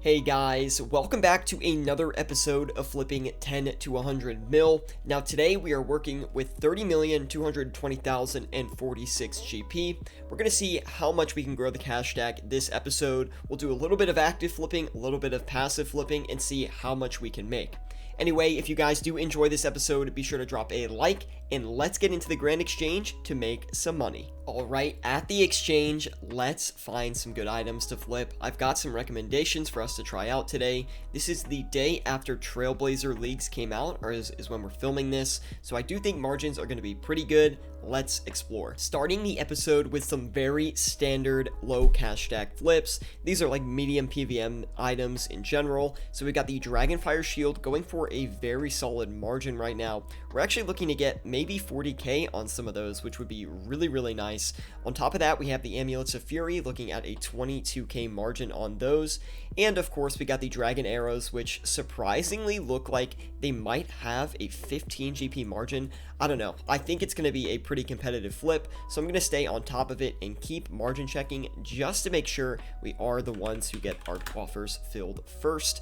Hey guys, welcome back to another episode of flipping 10 to 100 mil. Now today we are working with 30,220,046 GP. We're going to see how much we can grow the cash stack this episode. We'll do a little bit of active flipping, a little bit of passive flipping, and see how much we can make. Anyway, if you guys do enjoy this episode, be sure to drop a like, and let's get into the Grand Exchange to make some money. Alright, at the exchange, let's find some good items to flip. I've got some recommendations for us to try out today. This is the day after Trailblazer Leagues came out, or is when we're filming this, so I do think margins are going to be pretty good. Let's explore. Starting the episode with some very standard low cash stack flips. These are like medium PVM items in general. So we got the Dragonfire Shield going for a very solid margin right now. We're actually looking to get maybe 40k on some of those, which would be really nice. On top of that, we have the Amulets of Fury looking at a 22k margin on those. And of course, we got the Dragon Arrows, which surprisingly look like they might have a 15 GP margin. I don't know. I think it's going to be a pretty competitive flip, so I'm going to stay on top of it and keep margin checking just to make sure we are the ones who get our coffers filled first.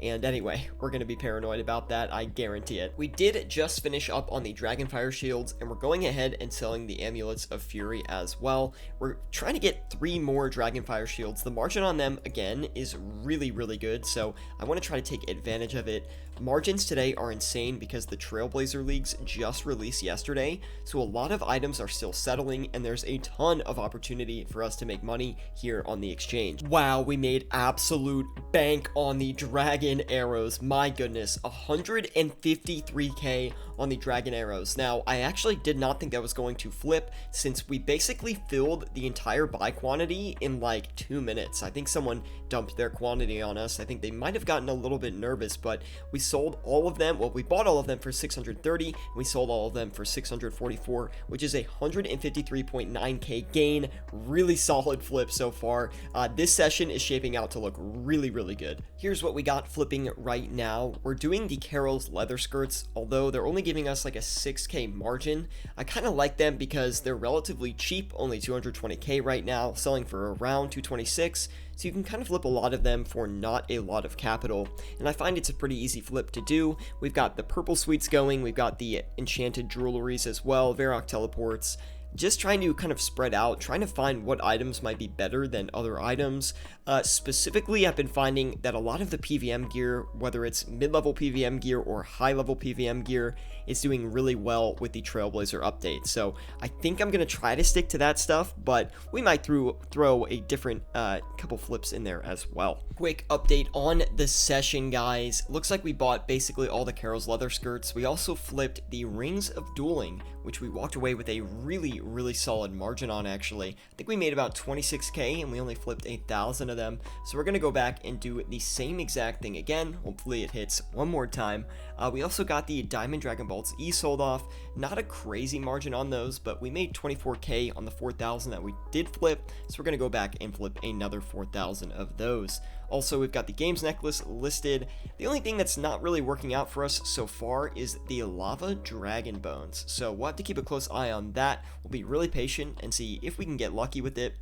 And anyway, we're going to be paranoid about that, I guarantee it. We did just finish up on the Dragonfire Shields, and we're going ahead and selling the Amulets of Fury as well. We're trying to get 3 more Dragonfire Shields. The margin on them, again, is really good, so I want to try to take advantage of it. Margins today are insane because the Trailblazer Leagues just released yesterday, so a lot of items are still settling, and there's a ton of opportunity for us to make money here on the exchange. Wow, we made absolute bank on the Dragon Arrows. My goodness, 153k on the Dragon Arrows. Now, I actually did not think that was going to flip since we basically filled the entire buy quantity in like 2 minutes. I think someone dumped their quantity on us. I think they might have gotten a little bit nervous, but we sold all of them. Well, we bought all of them for 630, and we sold all of them for 644, which is a 153.9k gain. Really solid flip so far. This session is shaping out to look really good. Here's what we got flipping right now. We're doing the Carol's leather skirts, although they're only giving us like a 6k margin. I kind of like them because they're relatively cheap, only 220k right now, selling for around 226. So you can kind of flip a lot of them for not a lot of capital, and I find it's a pretty easy flip to do. We've got the purple suites going, we've got the enchanted jewelries as well, Varrock teleports. Just trying to kind of spread out, trying to find what items might be better than other items. Specifically, I've been finding that a lot of the PVM gear, whether it's mid-level PVM gear or high-level PVM gear, is doing really well with the Trailblazer update. So I think I'm going to try to stick to that stuff, but we might throw a different couple flips in there as well. Quick update on the session, guys. Looks like we bought basically all the Carol's leather skirts. We also flipped the Rings of Dueling, which we walked away with a really solid margin on. Actually, I think we made about 26k and we only flipped 8,000 of them, so we're gonna go back and do the same exact thing again. Hopefully it hits one more time. We also got the Diamond Dragon Bolts E sold off. Not a crazy margin on those, but we made 24k on the 4,000 that we did flip, so we're gonna go back and flip another 4,000 of those. Also, we've got the games necklace listed. The only thing that's not really working out for us so far is the lava dragon bones, so we'll have to keep a close eye on that. We'll be really patient and see if we can get lucky with it.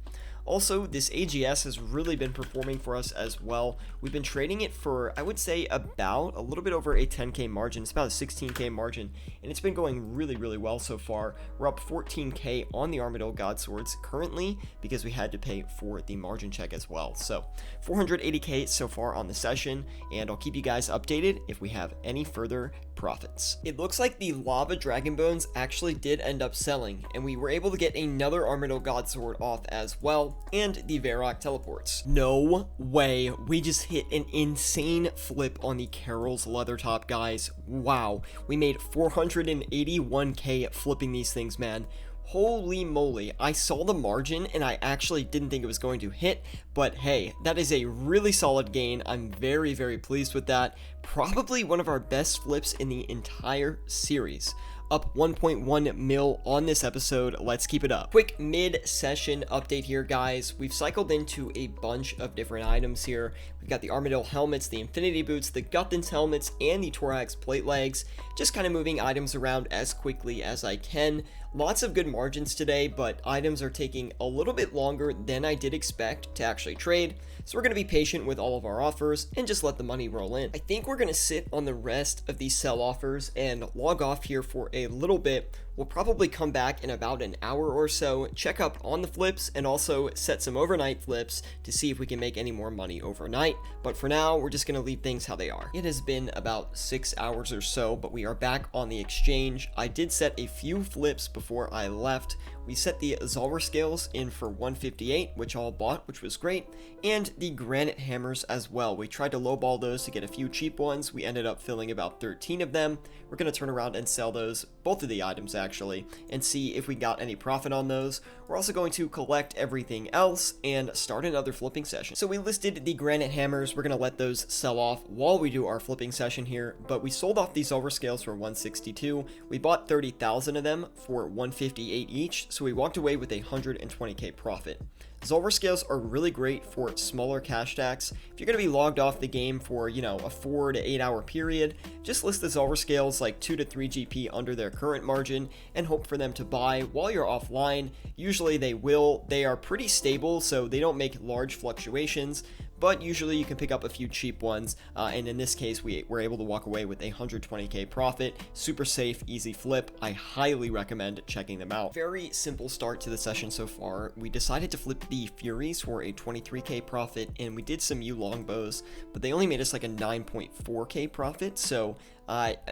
Also, this AGS has really been performing for us as well. We've been trading it for, I would say, about a little bit over a 10k margin. It's about a 16k margin, and it's been going really well so far. We're up 14k on the Armadillo God Swords currently because we had to pay for the margin check as well. So 480k so far on the session, and I'll keep you guys updated if we have any further profits. It looks like the Lava Dragon Bones actually did end up selling, and we were able to get another Armadillo God Sword off as well, and the Varrock teleports. No way, we just hit an insane flip on the Carol's leather top, guys. Wow, we made 481k flipping these things, man. Holy moly, I saw the margin and I actually didn't think it was going to hit, but hey, that is a really solid gain. I'm very pleased with that. Probably one of our best flips in the entire series. Up 1.1 mil on this episode. Let's keep it up. Quick mid-session update here, guys. We've cycled into a bunch of different items here. We've got the Armadillo helmets, the Infinity boots, the Guthans helmets, and the Thorax plate legs. Just kind of moving items around as quickly as I can. Lots of good margins today, but items are taking a little bit longer than I did expect to actually trade. So we're going to be patient with all of our offers and just let the money roll in. I think we're going to sit on the rest of these sell offers and log off here for a little bit. We'll probably come back in about an hour or so, check up on the flips, and also set some overnight flips to see if we can make any more money overnight. But for now, we're just going to leave things how they are. It has been about 6 hours or so, but we are back on the exchange. I did set a few flips before I left. We set the Zolver scales in for 158, which all bought, which was great, and the granite hammers as well. We tried to lowball those to get a few cheap ones. We ended up filling about 13 of them. We're going to turn around and sell those, both of the items actually, and see if we got any profit on those. We're also going to collect everything else and start another flipping session. So we listed the granite hammers. We're going to let those sell off while we do our flipping session here, but we sold off these Zolver scales for 162. We bought 30,000 of them for 158 each, so we walked away with a 120k profit. Zolver scales are really great for smaller cash stacks. If you're going to be logged off the game for, a 4 to 8 hour period, just list the Zolver scales like 2 to 3 GP under their current margin and hope for them to buy while you're offline. Usually they will. They are pretty stable, so they don't make large fluctuations, but usually you can pick up a few cheap ones, and in this case we were able to walk away with a 120k profit. Super safe, easy flip. I highly recommend checking them out. Very simple start to the session so far. We decided to flip the Furies for a 23k profit, and we did some U longbows, but they only made us like a 9.4k profit, so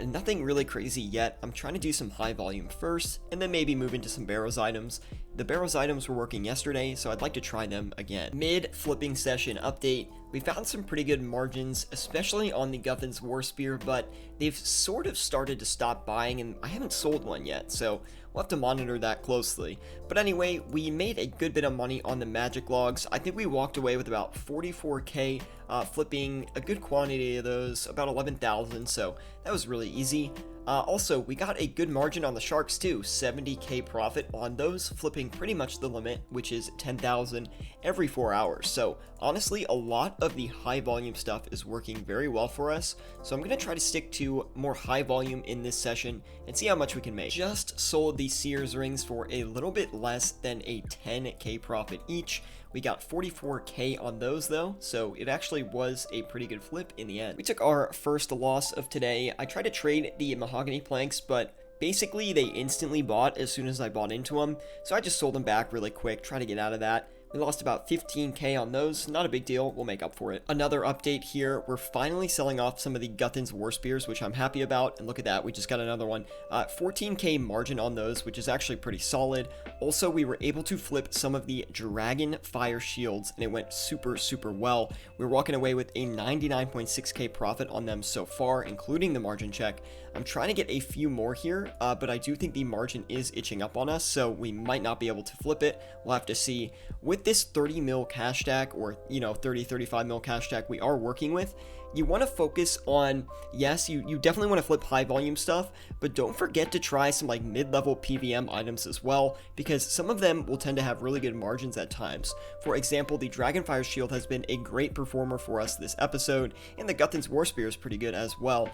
nothing really crazy yet. I'm trying to do some high volume first, and then maybe move into some Barrows items. The Barrows items were working yesterday, so I'd like to try them again. Mid flipping session update. We found some pretty good margins, especially on the Guthan's War Spear, but they've sort of started to stop buying, and I haven't sold one yet, so we'll have to monitor that closely. But anyway, we made a good bit of money on the magic logs. I think we walked away with about 44k, flipping a good quantity of those, about 11,000, so that was really easy. Also, we got a good margin on the sharks too, 70k profit on those, flipping pretty much the limit, which is 10,000 every 4 hours. So honestly, a lot of the high volume stuff is working very well for us. So I'm going to try to stick to more high volume in this session and see how much we can make. Just sold the Sears rings for a little bit less than a 10k profit each. We got 44k on those though, so it actually was a pretty good flip in the end. We took our first loss of today. I tried to trade the mahogany planks, but basically they instantly bought as soon as I bought into them, so I just sold them back really quick, try to get out of that. We lost about 15k on those, not a big deal, we'll make up for it. Another update here, we're finally selling off some of the Guthan's War Spears, which I'm happy about, and look at that, we just got another one. 14k margin on those, which is actually pretty solid. Also, we were able to flip some of the Dragon Fire Shields, and it went super well. We're walking away with a 99.6k profit on them so far, including the margin check. I'm trying to get a few more here, but I do think the margin is itching up on us, so we might not be able to flip it. We'll have to see. With this 30 mil cash stack, or 30-35 mil cash stack we are working with, you want to focus on, yes, you definitely want to flip high volume stuff, but don't forget to try some like mid-level PVM items as well, because some of them will tend to have really good margins at times. For example, the Dragonfire Shield has been a great performer for us this episode, and the Guthan's War Spear is pretty good as well.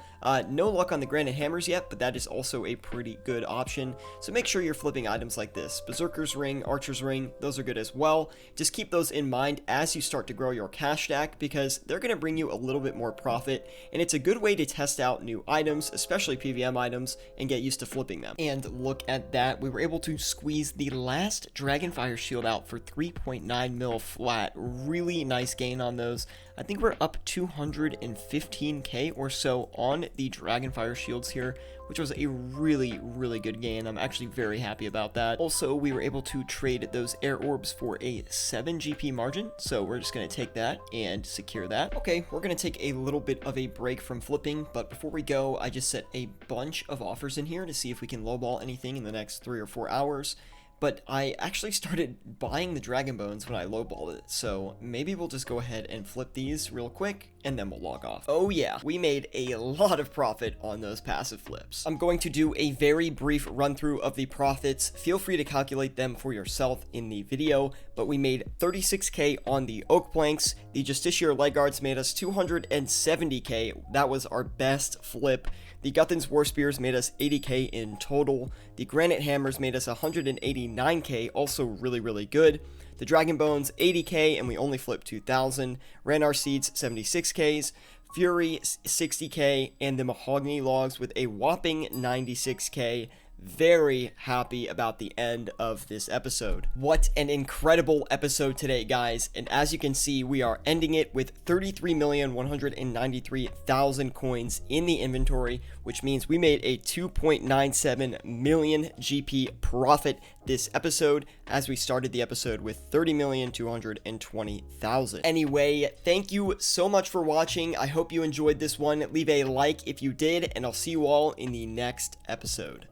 No luck on the Granite Hammers yet, but that is also a pretty good option, so make sure you're flipping items like this. Berserker's Ring, Archer's Ring, those are good as well. Just keep those in mind as you start to grow your cash stack, because they're going to bring you a little bit more profit, and it's a good way to test out new items, especially PVM items, and get used to flipping them. And look at that, we were able to squeeze the last Dragonfire Shield out for 3.9 mil flat. Really nice gain on those. I think we're up 215k or so on the Dragonfire Shields here, which was a really good gain. I'm actually very happy about that. Also, we were able to trade those air orbs for a 7 GP margin, so we're just going to take that and secure that. Okay, we're going to take a little bit of a break from flipping, but before we go, I just set a bunch of offers in here to see if we can lowball anything in the next 3 or 4 hours. but I actually started buying the dragon bones when I lowballed it, so maybe we'll just go ahead and flip these real quick, and then we'll log off. Oh yeah, we made a lot of profit on those passive flips. I'm going to do a very brief run through of the profits. Feel free to calculate them for yourself in the video, but we made 36k on the oak planks. The Justiciar leg guards made us 270k. That was our best flip. The Guthan's War Spears made us 80k in total. The Granite Hammers made us 189k, also really good. The Dragon Bones, 80k, and we only flipped 2,000. Ranar Seeds, 76ks. Fury, 60k, and the Mahogany Logs with a whopping 96k. Very happy about the end of this episode. What an incredible episode today, guys, and as you can see, we are ending it with 33,193,000 coins in the inventory, which means we made a 2.97 million GP profit this episode, as we started the episode with 30,220,000. Anyway, thank you so much for watching. I hope you enjoyed this one. Leave a like if you did, and I'll see you all in the next episode.